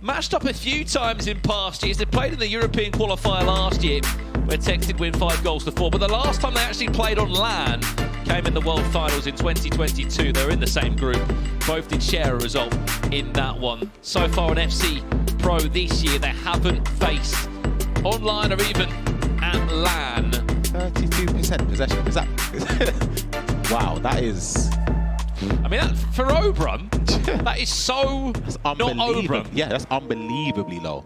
matched up a few times in past years. They played in the European qualifier last year, where Tekkz did win 5-4. But the last time they actually played on LAN came in the World Finals in 2022. They were in the same group. Both did share a result in that one. So far on FC Pro this year, they haven't faced online or even at LAN. 32% possession. Is that? Wow, that is. I mean, for Obrun, that is so not Obrun. Yeah, that's unbelievably low.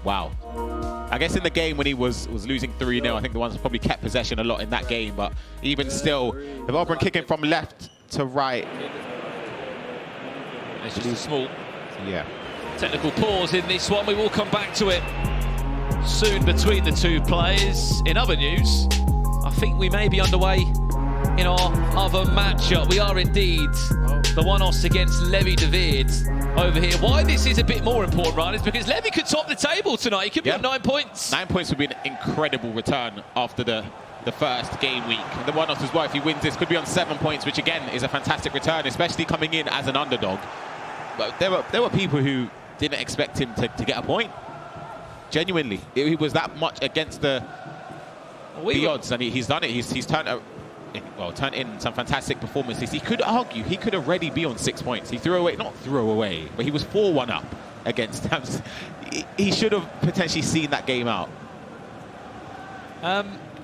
Wow. I guess in the game when he was losing 3-0, I think the ones probably kept possession a lot in that game. But even still, if Obrun kicking from left to right, it's just a small technical pause in this one. We will come back to it soon between the two players. In other news, I think we may be underway in our other matchup. We are indeed the one-off against Levy over here. Why this is a bit more important, Ryan, is because Levy could top the table tonight. He could be on 9 points. 9 points would be an incredible return after the first game week. And the one-off as well, if he wins this, could be on 7 points, which again is a fantastic return, especially coming in as an underdog. But there were people who didn't expect him to get a point. Genuinely, he was that much against the odds, and he's done it. He's turned in some fantastic performances. He could argue he could already be on 6 points. He not threw away, but he was 4-1 up against Hansen. He should have potentially seen that game out.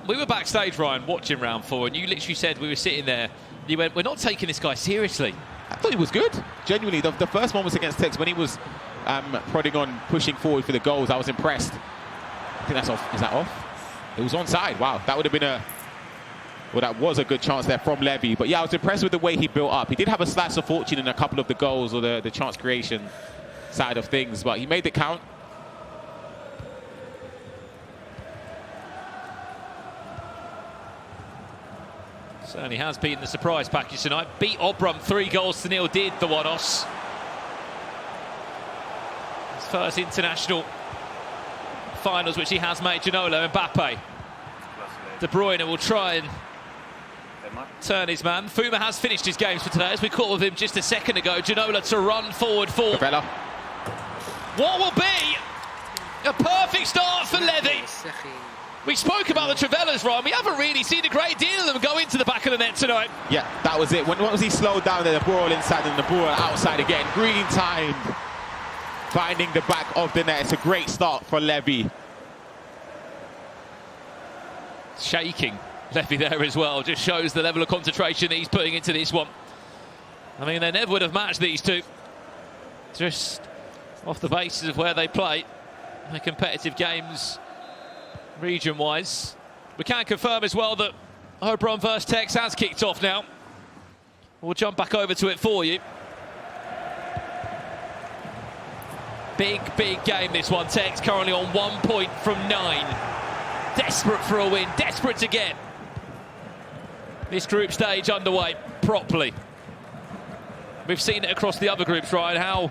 We were backstage, Ryan, watching round 4, and you literally said, we were sitting there, you went, we're not taking this guy seriously. I thought he was good. Genuinely, the first one was against Tekkz when he was prodding on, pushing forward for the goals. I was impressed. I think that's off. Is that off? It was onside. Wow, that would have been that was a good chance there from Levy. But yeah, I was impressed with the way he built up. He did have a slice of fortune in a couple of the goals or the chance creation side of things, but he made it count. Certainly has been the surprise package tonight. Beat Obrun 3-0, did the one-offs. His first international finals, which he has made. Ginola, Mbappe. De Bruyne will try and turn his man. Fuma has finished his games for today, as we caught with him just a second ago. Ginola to run forward for what will be a perfect start for Levy. We spoke about the Travellas, Ryan. We haven't really seen a great deal of them go into the back of the net tonight. Yeah, that was it. Once he slowed down there, the ball inside and the ball outside again. Green time, finding the back of the net. It's a great start for Levy. Shaking Levy there as well. Just shows the level of concentration that he's putting into this one. I mean, they never would have matched these two. Just off the basis of where they play. The competitive games region-wise. We can confirm as well that Obrun vs Tekkz has kicked off now. We'll jump back over to it for you. Big game this one. Tekkz currently on 1 point from 9. Desperate for a win, desperate to get this group stage underway properly. We've seen it across the other groups, Ryan, how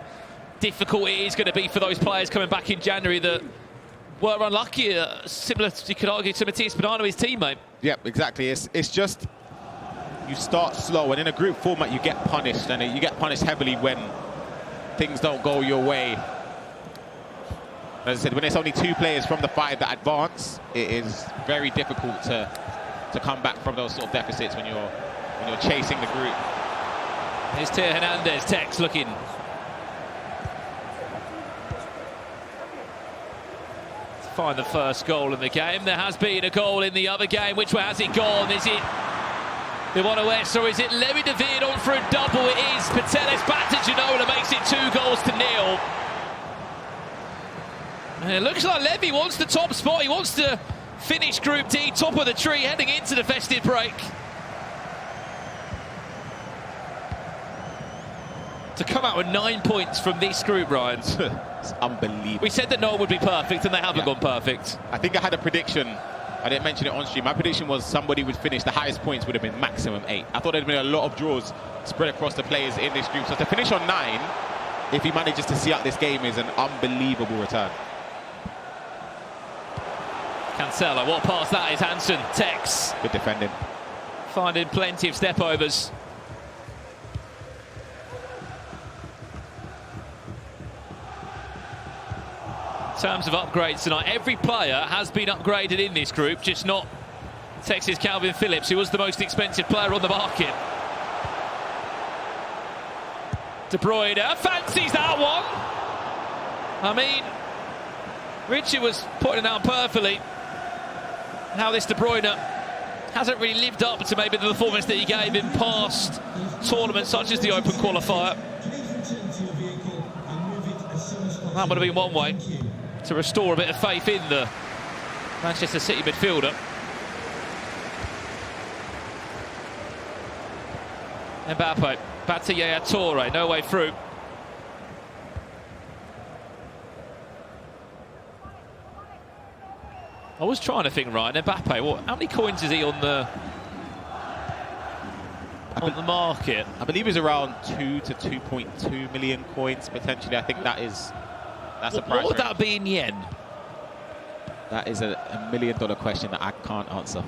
difficult it is going to be for those players coming back in January that were unlucky, similar, you could argue, to Matthias Bonano, his teammate. Yeah, exactly. It's just you start slow, and in a group format you get punished, and you get punished heavily when things don't go your way. As I said, when it's only 2 players from the 5 that advance, it is very difficult to come back from those sort of deficits when you're chasing the group. Here's Teo Hernandez. Tekkz looking. Find the first goal in the game. There has been a goal in the other game. Which way has it gone? Is it the one West, or is it Levy on for a double? It is. Pateles back to Ginola, makes it 2-0. And it looks like Levy wants the top spot. He wants to finish Group D, top of the tree, heading into the festive break. To come out with 9 points from this group, Ryan. It's unbelievable. We said that no one would be perfect, and they haven't gone perfect. I think I had a prediction. I didn't mention it on stream. My prediction was somebody would finish, the highest points would have been maximum 8. I thought there'd been a lot of draws spread across the players in this group. So to finish on 9, if he manages to see out this game, is an unbelievable return. Cancelo, what pass that is. Hansen, Tekkz. Good defending. Finding plenty of step-overs. In terms of upgrades tonight, every player has been upgraded in this group, just not Tekkz's Calvin Phillips, who was the most expensive player on the market. De Bruyne fancies that one. I mean, Richard was putting it down perfectly. How this De Bruyne hasn't really lived up to maybe the performance that he gave in past tournaments, such as the Open qualifier. That would have been one way to restore a bit of faith in the Manchester City midfielder. Mbappe, back to Yaya Toure, no way through. I was trying to think, Ryan, Mbappe, how many coins is he on the market? I believe it's around 2 to 2.2 million coins, potentially. I think that's a price. What would that be in yen? That is a $1 million question that I can't answer.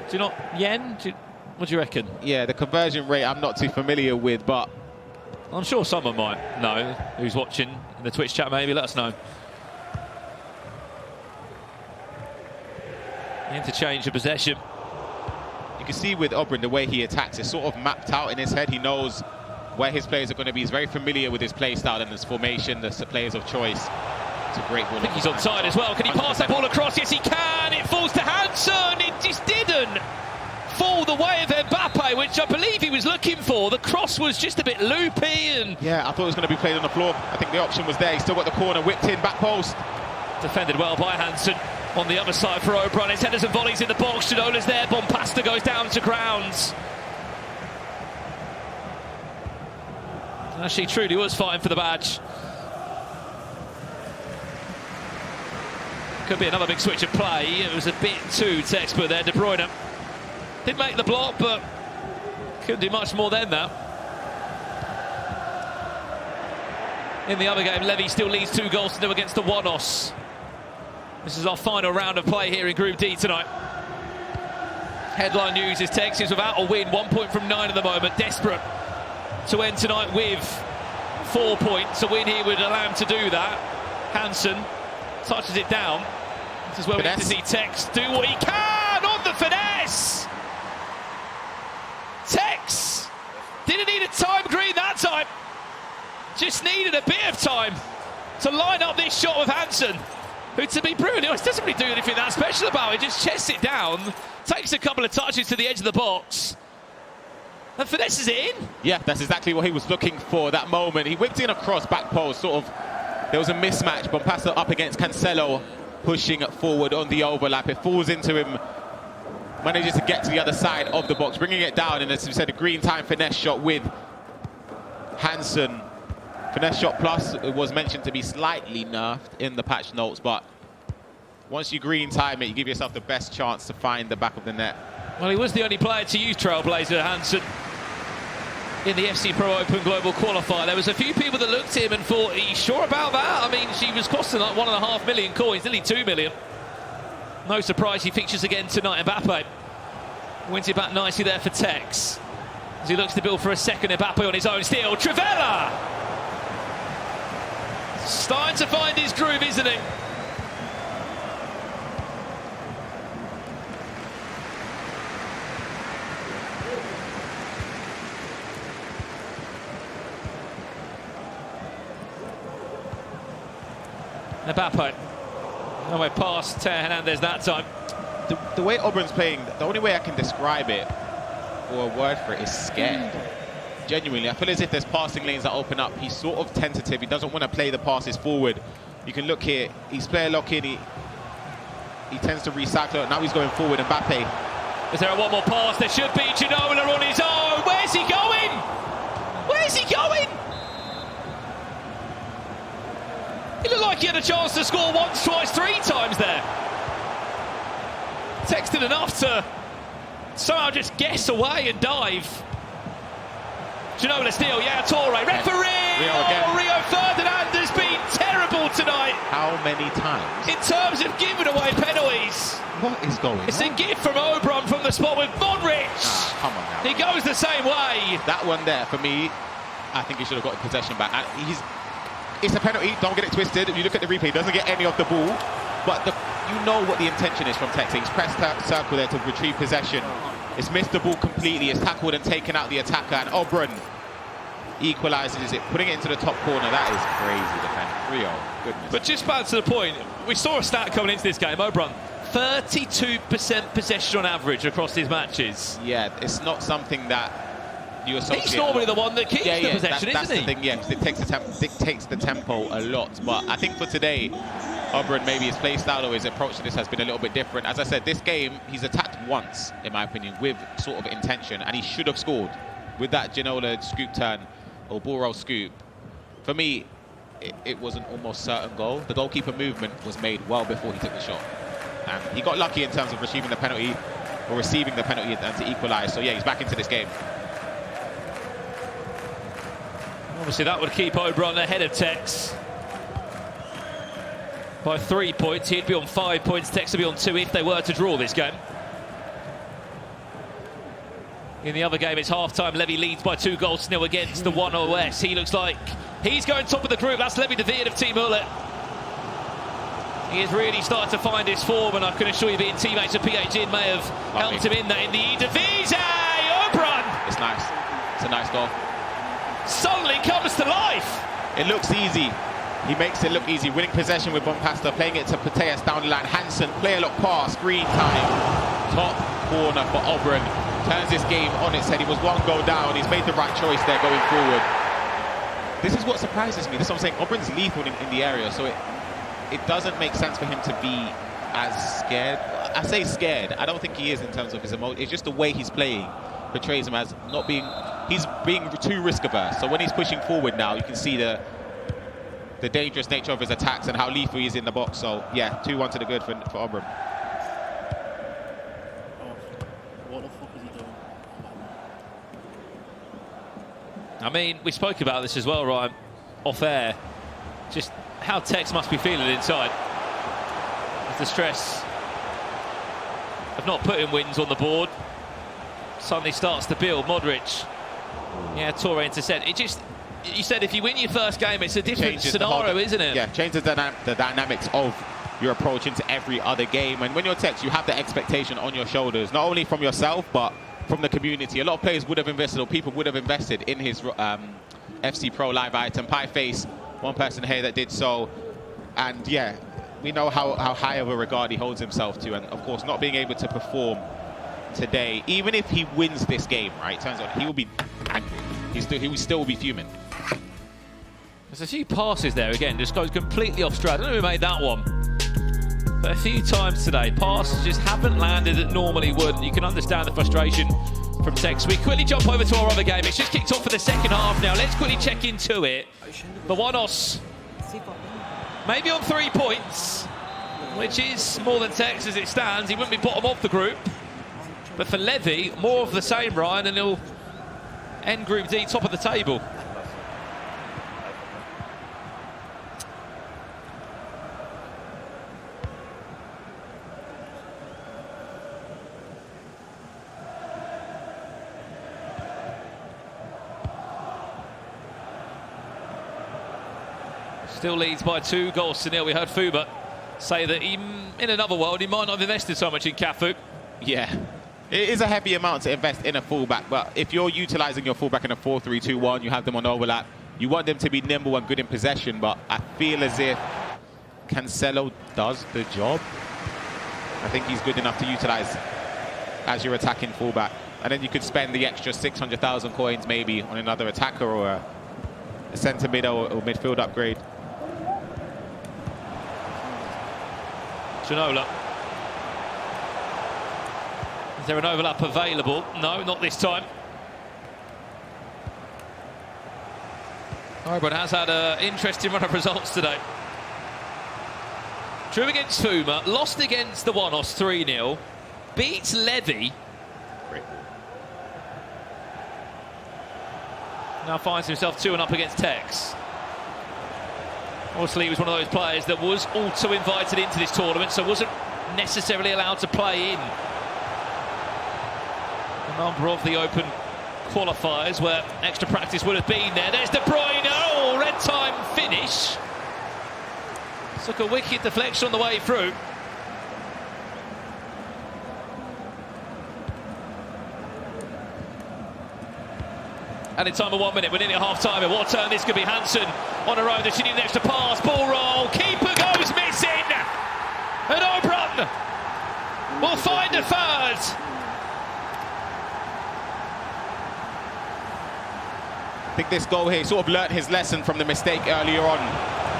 Do you not yen? What do you reckon? Yeah, the conversion rate I'm not too familiar with, but I'm sure someone might know who's watching in the Twitch chat. Maybe let us know. Interchange of possession. You can see with Obrun the way he attacks, it's sort of mapped out in his head. He knows where his players are going to be. He's very familiar with his play style and his formation, the players of choice. It's a great ball. I think he's onside as well. Can he pass that ball across? Yes, he can. It falls to Hansen. It just didn't fall the way of Mbappe, which I believe he was looking for. The cross was just a bit loopy. And yeah, I thought it was going to be played on the floor. I think the option was there. He still got the corner, whipped in, back post. Defended well by Hansen. On the other side for Obrun, it's headers and volleys in the box. Ginola's there, Bompasta goes down to grounds. Actually, truly was fighting for the badge. Could be another big switch of play. It was a bit too textbook there. De Bruyne did make the block, but couldn't do much more than that. In the other game, Levy still leads 2 goals to 0 against the Wanos. This is our final round of play here in Group D tonight. Headline news is Tekkz is without a win, 1 point from 9 at the moment. Desperate to end tonight with 4 points. A win here would allow him to do that. Hansen touches it down. This is where we get to see Tekkz do what he can on the finesse. Tekkz didn't need a time green that time. Just needed a bit of time to line up this shot with Hansen, who, to be brutally honest, doesn't really do anything that special about it. Just chests it down, takes a couple of touches to the edge of the box, and finesses it in. Yeah, that's exactly what he was looking for that moment. He whipped in across back post, sort of. There was a mismatch. Bompasta up against Cancelo, pushing forward on the overlap. It falls into him, manages to get to the other side of the box, bringing it down, and as we said, a green time finesse shot with Hansen. Finesse shot plus, it was mentioned to be slightly nerfed in the patch notes, but once you green time it, you give yourself the best chance to find the back of the net. Well, he was the only player to use Trailblazer, Hansen, in the FC Pro Open Global Qualifier. There was a few people that looked at him and thought, are you sure about that? I mean, she was costing like 1.5 million coins, nearly 2 million. No surprise he features again tonight. Mbappe wins it back nicely there for Tekkz. As he looks to build for a second, Mbappe on his own still. Trivela! Starting to find his groove, isn't he? Mbappe. No way past Teo Hernandez that time. The way Obrun's playing, the only way I can describe it, or a word for it, is scared. Genuinely, I feel as if there's passing lanes that open up. He's sort of tentative. He doesn't want to play the passes forward. You can look here. He's player lock-in. He tends to recycle it. Now he's going forward. Mbappe. Is there one more pass? There should be. Ginola on his own. Where's he going? Where's he going? He looked like he had a chance to score once, twice, 3 times there. Tekkz did enough to somehow just guess away and dive. Ginola steal, yeah, Toure, referee! Rio Ferdinand has been terrible tonight. How many times? In terms of giving away penalties. What is going on? It's a gift from Obrun from the spot with Modric. Come on now. He goes the same way. That one there, for me, I think he should have got possession back. And it's a penalty, don't get it twisted. If you look at the replay, he doesn't get any of the ball. But you know what the intention is from Tekkz. He's pressed that circle there to retrieve possession. It's missed the ball completely. It's tackled and taken out the attacker. And Obrun equalises it, putting it into the top corner. That is crazy defending. 3-0. Goodness. But just back to the point, we saw a stat coming into this game. Obrun, 32% possession on average across his matches. Yeah, it's not something that you associate. He's normally the one that keeps the possession, that's isn't he? The thing, yeah, because it dictates the tempo a lot. But I think for today, Obrun, maybe his play style or his approach to this has been a little bit different. As I said, this game, he's attacked once, in my opinion, with sort of intention, and he should have scored with that Ginola scoop turn or ball roll scoop. For me, it was an almost certain goal. The goalkeeper movement was made well before he took the shot. And he got lucky in terms of receiving the penalty and to equalise. So yeah, he's back into this game. Obviously, that would keep Obrun ahead of Tekkz by 3 points. He'd be on 5 points. Tekkz would be on 2 if they were to draw this game. In the other game, it's half-time. Levy leads by 2 goals to 0 against the 1OS. He looks like he's going top of the group. That's Levy de of Team Hullet. He is really starting to find his form, and I can assure you being teammates with PHG may have helped him in that. In the Davide, Obrun! It's nice. It's a nice goal. Suddenly comes to life. It looks easy. He makes it look easy. Winning possession with Bompasta, playing it to Tekkz down the line. Hansen, player lock pass, green time. Top corner for Obrun. Turns this game on its head. He was 1 goal down. He's made the right choice there going forward. This is what surprises me. This is what I'm saying. Obrun's lethal in the area, so it doesn't make sense for him to be as scared. I say scared. I don't think he is in terms of his emotion. It's just the way he's playing portrays him as not being... He's being too risk averse. So when he's pushing forward now, you can see the dangerous nature of his attacks and how lethal he is in the box. So yeah, 2-1 to the good for Obrun. What the fuck is he doing? I mean, we spoke about this as well, Ryan, off air. Just how Tekkz must be feeling inside. With the stress of not putting wins on the board. Suddenly starts to build. Modric. Yeah, Torre intercept. It just, you said if you win your first game, it's a different scenario, isn't it? Yeah, changes the dynamics of your approach into every other game. And when you're Tekkz, you have the expectation on your shoulders, not only from yourself, but from the community. A lot of players would have invested, or people would have invested in his FC Pro live item. Pie Face, one person here that did so. And yeah, we know how high of a regard he holds himself to. And of course, not being able to perform today, even if he wins this game, right, turns out he will be angry. He will still be fuming. There's a few passes there again, just goes completely off stride. I don't know who made that one, but a few times today, passes just haven't landed that normally would. You can understand the frustration from Tekkz. We quickly jump over to our other game. It's just kicked off for the second half now. Let's quickly check into it. The One-Os maybe on 3 points, which is more than Tekkz as it stands. He wouldn't be bottom of the group. But for Levy, more of the same, Ryan, and he'll end Group D top of the table. Still leads by 2 goals to 0. We heard Fuba say that in another world he might not have invested so much in Cafu. Yeah. It is a heavy amount to invest in a fullback, but if you're utilising your fullback in a 4-3-2-1, you have them on overlap, you want them to be nimble and good in possession, but I feel as if Cancelo does the job. I think he's good enough to utilise as your attacking fullback. And then you could spend the extra 600,000 coins maybe on another attacker or a centre mid or midfield upgrade. Ginola. Is there an overlap available? No, not this time. Obrun has had an interesting run of results today. Drew against Fuma, lost against the One-Os 3-0, beats Levy. Great. Now finds himself 2-up against Tekkz. Obviously, he was one of those players that was also invited into this tournament, so wasn't necessarily allowed to play in a number of the open qualifiers where extra practice would have been there. There's De Bruyne. Oh, Well, red time finish. Took a wicked deflection on the way through. And in time of 1 minute, we're nearly at half-time. What a turn this could be. Hansen on her own. She needs an extra pass. Ball roll. Keeper goes missing. And Obrun will find a third. I think this goal here sort of learnt his lesson from the mistake earlier on.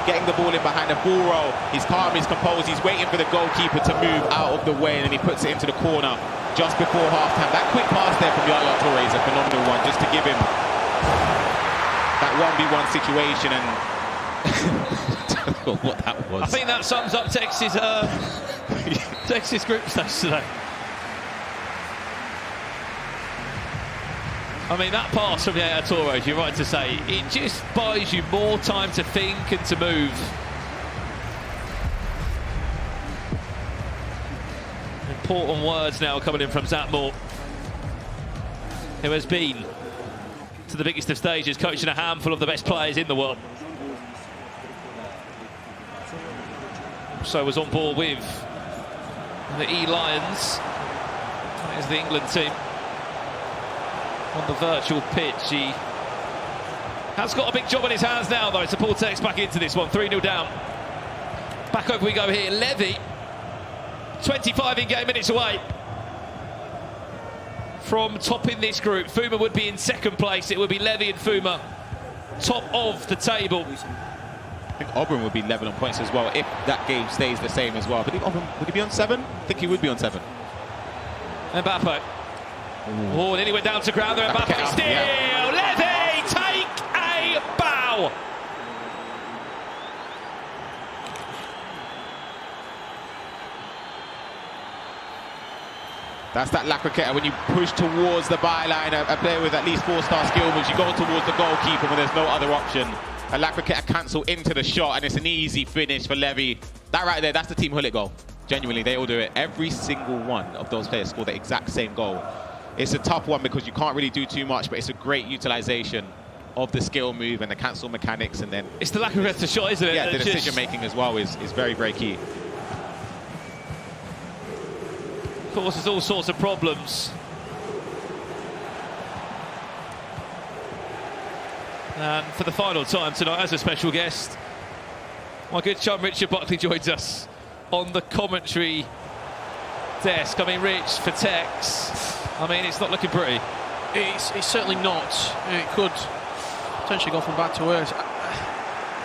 Getting the ball in behind a ball roll. He's calm, he's composed, he's waiting for the goalkeeper to move out of the way, and then he puts it into the corner just before half-time. That quick pass there from Yaya Toure is a phenomenal one, just to give him that 1v1 situation. And I don't know what that was. I think that sums up Tekkz's Tekkz's group stage today. I mean, that pass from Yaya Toure, you're right to say, it just buys you more time to think and to move. Important words now coming in from Zatmore, who has been to the biggest of stages, coaching a handful of the best players in the world. So was on board with the E-Lions. There's the England team on the virtual pitch. He has got a big job on his hands now, though, to pull Tekkz back into this one. 3-0 down. Back over we go here. Levy, 25 in-game minutes away from topping this group. Fuma would be in second place. It would be Levy and Fuma top of the table. I think Obrun would be level on points as well if that game stays the same as well. I believe Obrun, would he be on 7? I think he would be on 7. Mbappe. Oh, then he went down to ground there. Mbappe still. Yeah. Levy, take a bow. That's that La Croqueta when you push towards the byline. A player with at least 4-star skill moves, you go towards the goalkeeper when there's no other option. A La Croqueta cancel into the shot, and it's an easy finish for Levy. That right there, that's the Team Hullet goal. Genuinely, they all do it. Every single one of those players score the exact same goal. It's a tough one because you can't really do too much, but it's a great utilization of the skill move and the cancel mechanics, and then it's the La Croqueta shot, isn't it? Yeah, the decision making as well is very, very key. Causes all sorts of problems. And for the final time tonight, as a special guest, my good chum Richard Buckley joins us on the commentary desk. I mean, Rich, for Tekkz, I mean, it's not looking pretty. It's certainly not. It could potentially go from bad to worse.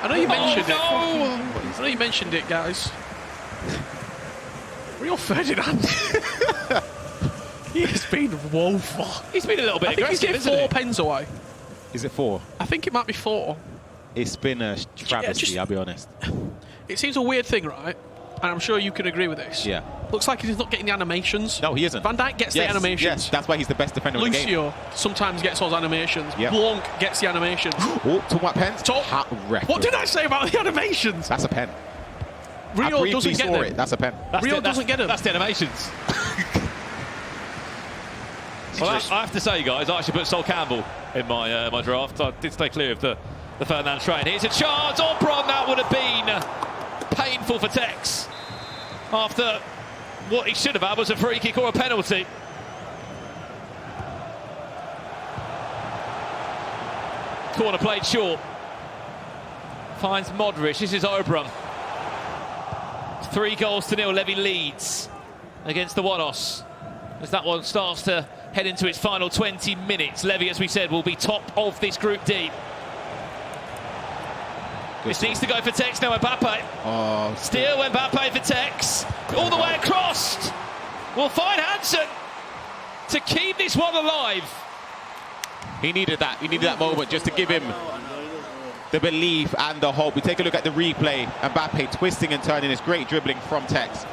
I know you mentioned it. I know you mentioned it, guys. Rio Ferdinand. He has been woeful. He's been a little bit aggressive, I think he's getting 4 pens away. Is it 4? I think it might be 4. It's been a travesty, I'll be honest. It seems a weird thing, right? And I'm sure you can agree with this. Yeah. Looks like he's not getting the animations. No, he isn't. Van Dijk gets the animations. Yes, that's why he's the best defender in the game. Lucio sometimes gets those animations. Yep. Blanc gets the animations. Oh, talking about pens? What did I say about the animations? That's a pen. Rio doesn't get them. It. That's a pen. Rio doesn't get them. That's the animations. Well, I have to say, guys, I actually put Sol Campbell in my my draft. I did stay clear of the Ferdinand train. Here's a chance. Obrun, that would have been painful for Tekkz. After what he should have had was a free kick or a penalty. Corner played short. Finds Modric. This is Obrun. 3-0. Levy leads against the Wanos as that one starts to head into its final 20 minutes. Levy, as we said, will be top of this Group D. This needs to go for Tekkz now. Mbappe. Oh, still Mbappe for Tekkz. All the way across. We'll find Hansen to keep this one alive. He needed that. He needed that moment just to give him the belief and the hope. We take a look at the replay. Mbappe twisting and turning. It's great dribbling from Tekkz.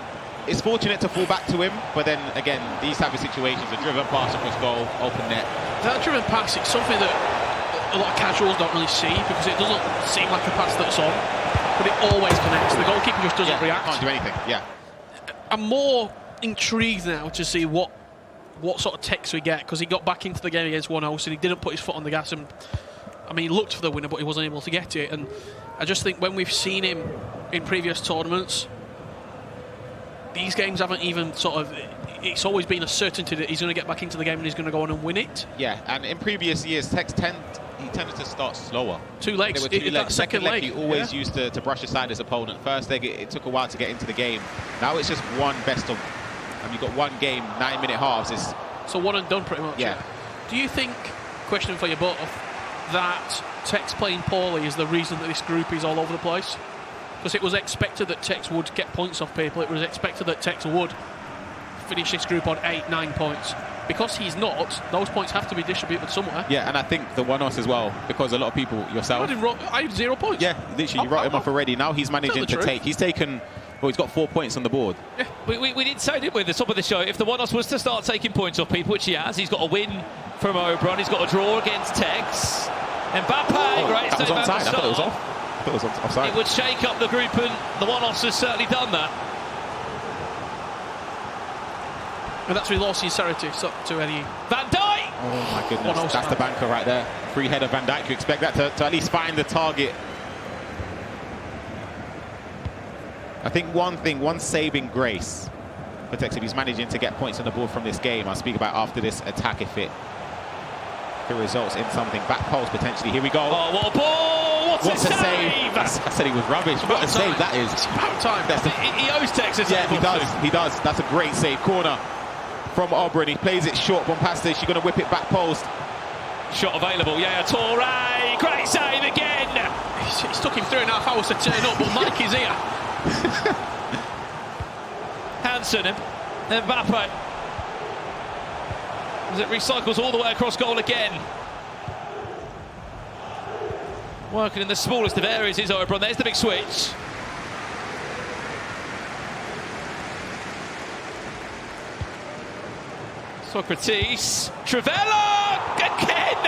It's fortunate to fall back to him, but then again, these type of situations, a driven pass across goal, open net. That driven pass, it's something that a lot of casuals don't really see because it doesn't seem like a pass that's on, but it always connects. The goalkeeper just doesn't react. Can't do anything. Yeah. I'm more intrigued now to see what sort of Tekkz we get, because he got back into the game against Wanos and he didn't put his foot on the gas, and I mean, he looked for the winner, but he wasn't able to get it. And I just think when we've seen him in previous tournaments, these games haven't even sort of... It's always been a certainty that he's going to get back into the game and he's going to go on and win it. Yeah, and in previous years, Tekkz tended to start slower. Two legs. There were two legs. That second leg, he always used to brush aside his opponent. First leg, it took a while to get into the game. Now it's just one best of... you've got one game, 9-minute halves. So one and done, pretty much. Yeah. Do you think, question for you both, that Tekkz playing poorly is the reason that this group is all over the place? Because it was expected that Tekkz would get points off people. It was expected that Tekkz would finish this group on 8-9 points. Because he's not, those points have to be distributed somewhere. Yeah, and I think the one-offs as well, because a lot of people, yourself... I had 0 points. Yeah, literally, you wrote him off already. Now he's managing to take... He's taken... Well, he's got 4 points on the board. Yeah, we did say, didn't we, at the top of the show, if the one-offs was to start taking points off people, which he has, he's got a win from Obrun, he's got a draw against Tekkz. Mbappe, great that was save onside. at the I thought it was start. off. I thought it was offside. It would shake up the group, and the one-offs has certainly done that. And that's with all sincerity to Eddie. Van Dijk! Oh my goodness, that's the banker right there. Free header Van Dijk. You expect that to at least find the target. I think one saving grace for Tekkz, if he's managing to get points on the board from this game, I'll speak about after this attack if it results in something. Back post potentially. Here we go. Oh, what a ball! What's a save! I said he was rubbish. What a save that is. It's about time. He owes Tekkz a save. Yeah, he does. That's a great save. Corner from Obrun. He plays it short. Bombastic. She's going to whip it back post. Shot available. Yeah, Torre. Great save again. It took him 3.5 hours to turn up, but Mike is here. Hansen and Mbappe. As it recycles all the way across goal again. Working in the smallest of areas is Obrun. There's the big switch. Socrates. Trivella again.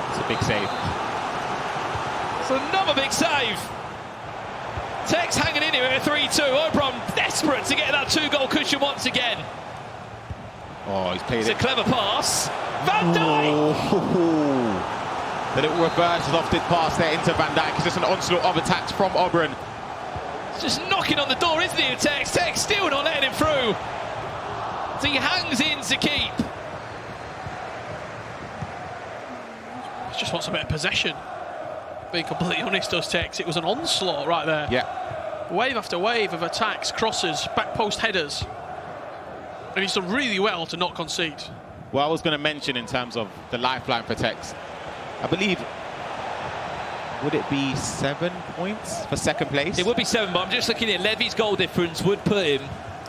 It's a big save. It's another big save. Tekkz hanging in here at a 3-2. Obrun desperate to get that 2-goal cushion once again. Oh, he's played It's it. a clever pass. Van Dijk! The little reverse lofted pass there into Van Dijk. It's just an onslaught of attacks from Obrun. It's just knocking on the door, isn't he, Tekkz? Tekkz still not letting him through. So he hangs in to keep. He just wants a bit of possession. Being completely honest, does Tekkz. It was an onslaught right there. Yeah. Wave after wave of attacks, crosses, back post headers. And he's done really well to not concede. Well, I was going to mention in terms of the lifeline for Tekkz, I believe, would it be 7 points for second place? It would be 7, but I'm just looking at Levy's goal difference would put him...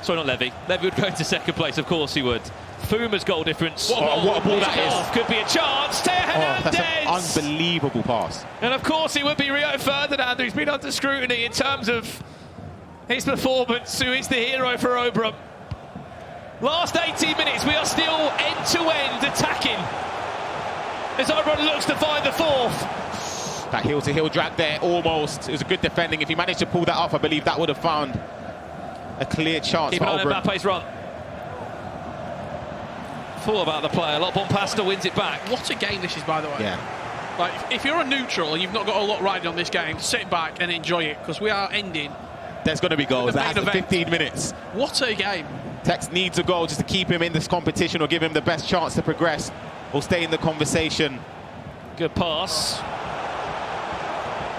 Sorry, not Levy. Levy would go to second place, of course he would. Fuma's goal difference... What a ball that is. Could be a chance. Teo Hernandez! That's an unbelievable pass. And of course it would be Rio Ferdinand, who's been under scrutiny in terms of his performance, who is the hero for Obrun. Last 18 minutes, we are still end-to-end attacking as Obrun looks to find the fourth. That heel-to-heel drag there, almost. It was a good defending. If he managed to pull that off, I believe that would have found a clear chance Keep for an eye on Obrun. Mbappe's run. Full about the player. Bompasta wins it back. What a game this is, by the way. Yeah. Like, if you're a neutral and you've not got a lot riding on this game, sit back and enjoy it, because we are ending. There's going to be goals. The That has main event. 15 minutes. What a game. Tekkz needs a goal just to keep him in this competition or give him the best chance to progress or stay in the conversation. Good pass.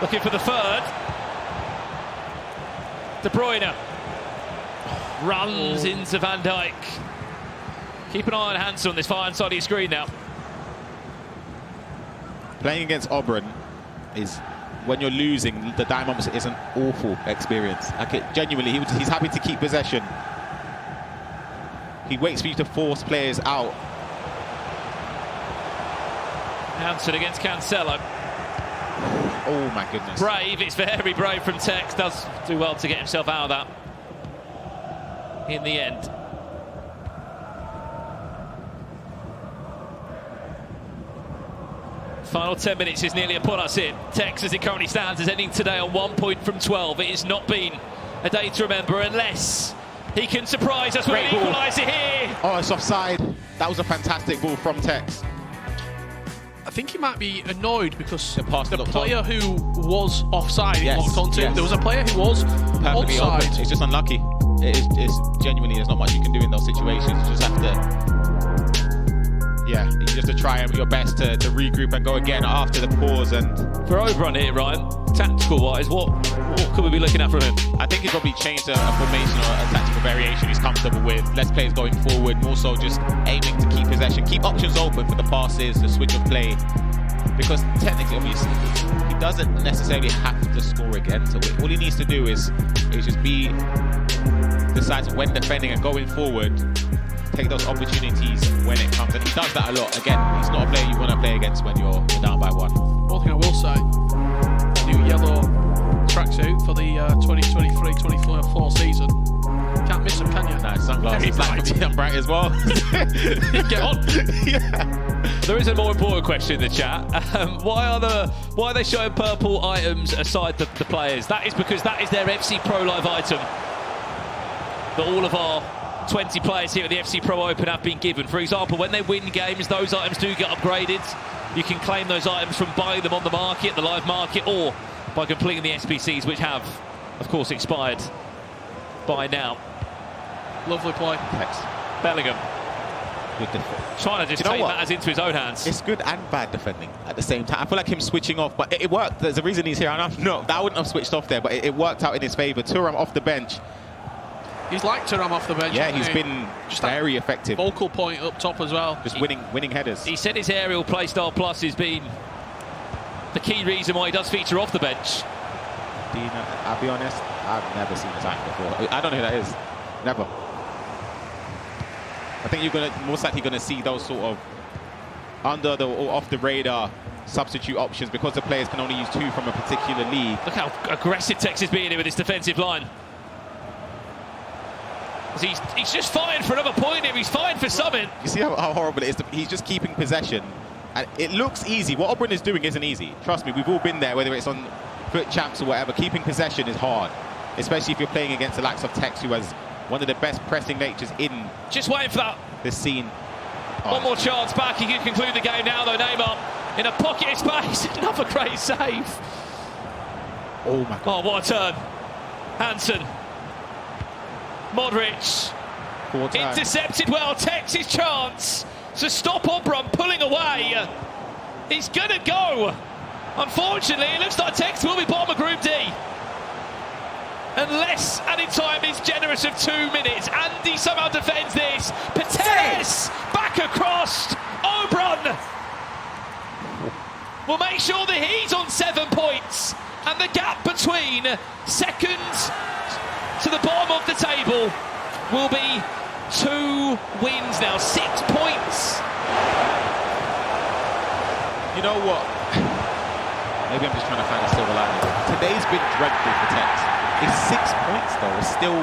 Looking for the third. De Bruyne runs into Van Dijk. Keep an eye on Hansen on this far hand side of your screen now. Playing against Obrun is, when you're losing, the Diamonds is an awful experience. Like genuinely, he's happy to keep possession. He waits for you to force players out. Hansen against Cancelo. Oh my goodness. Brave, it's very brave from Tekkz. Does do well to get himself out of that in the end. Final 10 minutes is nearly upon us here. Tekkz, as it currently stands, is ending today on 1 point from 12. It has not been a day to remember unless he can surprise us with an equalizer here. Oh, it's offside. That was a fantastic ball from Tekkz. I think he might be annoyed because The pass the looked player who was offside Yes, locked onto him. yes. There was a player who was perfectly onside. open. It's just unlucky. It's genuinely, there's not much you can do in those situations. You just have to, you just have to try your best to regroup and go again after the pause. And For Obrun here, Ryan, tactical-wise, what could we be looking at from him? I think he's probably changed a formation or a tactical variation he's comfortable with. Less players going forward, more so just aiming to keep possession, keep options open for the passes, the switch of play. Because technically, obviously, he doesn't necessarily have to score again to win. All he needs to do is just be decisive when defending and going forward. Take those opportunities when it comes, and he does that a lot. Again, he's not a player you want to play against when you're down by 1. One thing I will say, new yellow tracksuit for the 2023-24 season. Can't miss them, can you? Nice sunglasses, black, bright as well. Get on. Yeah. There is a more important question in the chat. Why are they showing purple items aside the players? That is because that is their FC Pro Live item that all of our 20 players here at the FC Pro Open have been given. For example, when they win games, those items do get upgraded. You can claim those items from buying them on the market, the live market, or by completing the SBCs, which have, of course, expired by now. Lovely play. Tekkz. Bellingham Good defense. trying to just You know take what? matters into his own hands. It's good and bad defending at the same time. I feel like him switching off, but it worked. There's a reason he's here. I know that wouldn't have switched off there, but it worked out in his favour. Thuram off the bench. He's like Thuram off the bench. Yeah, hasn't he's he? been Just very effective. Focal point up top as well. Just winning headers. He said his aerial playstyle plus has been the key reason why he does feature off the bench. Dina, I'll be honest, I've never seen his act before. I don't know who that is. Never. I think you're most likely gonna see those sort of under the or off the radar substitute options because the players can only use 2 from a particular league. Look how aggressive Tekkz is being here with his defensive line. He's just fighting for another point here. He's fighting for something. You see how horrible it is? He's just keeping possession. And it looks easy. What Obrun is doing isn't easy. Trust me, we've all been there, whether it's on foot champs or whatever. Keeping possession is hard, especially if you're playing against the likes of Tekkz, who has one of the best pressing natures in Just waiting for that this scene. one more chance back. He can conclude the game now, though. Neymar in a pocket of space. Another great save. Oh my God. Oh, what a turn. Hansen. Modric. Intercepted well. Tekkz' chance to stop Obrun pulling away. He's going to go. Unfortunately, it looks like Tekkz will be bottom of Group D. Unless added time is generous of 2 minutes. Andy somehow defends this. Pates back across. Obrun will make sure that he's on 7 points. And the gap between seconds to the bottom of the table will be 2 wins now. 6 points. You know what? Maybe I'm just trying to find a silver lining. Today's been dreadful for Tekkz. It's 6 points though. It's still.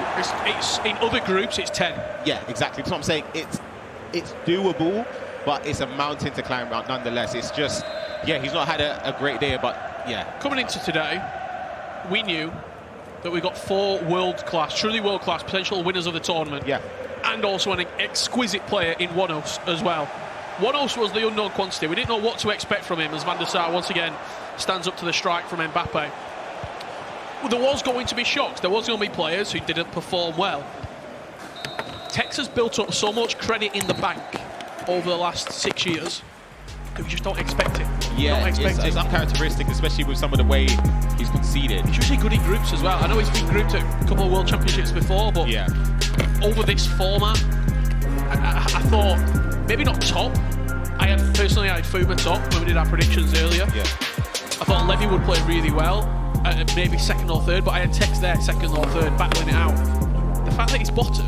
It's in other groups. It's 10. Yeah, exactly. That's what I'm saying. It's doable, but it's a mountain to climb nonetheless. It's just, yeah, he's not had a great day, but yeah. Coming into today, we knew that we got 4 world-class, truly world-class potential winners of the tournament. Yeah. And also an exquisite player in Wanos as well. Wanos was the unknown quantity. We didn't know what to expect from him as Van der Sar once again stands up to the strike from Mbappe. Well, there was going to be shocks. There was going to be players who didn't perform well. Tekkz has built up so much credit in the bank over the last 6 years that we just don't expect it. Yeah, it's uncharacteristic, especially with some of the way he's conceded. He's usually good in groups as well. I know he's been grouped at a couple of World Championships before, but yeah, over this format, I thought maybe not top. Personally I had Fuma top when we did our predictions earlier. Yeah. I thought Levy would play really well, maybe second or third, but I had Tekkz there, second or third, battling it out. The fact that he's bottom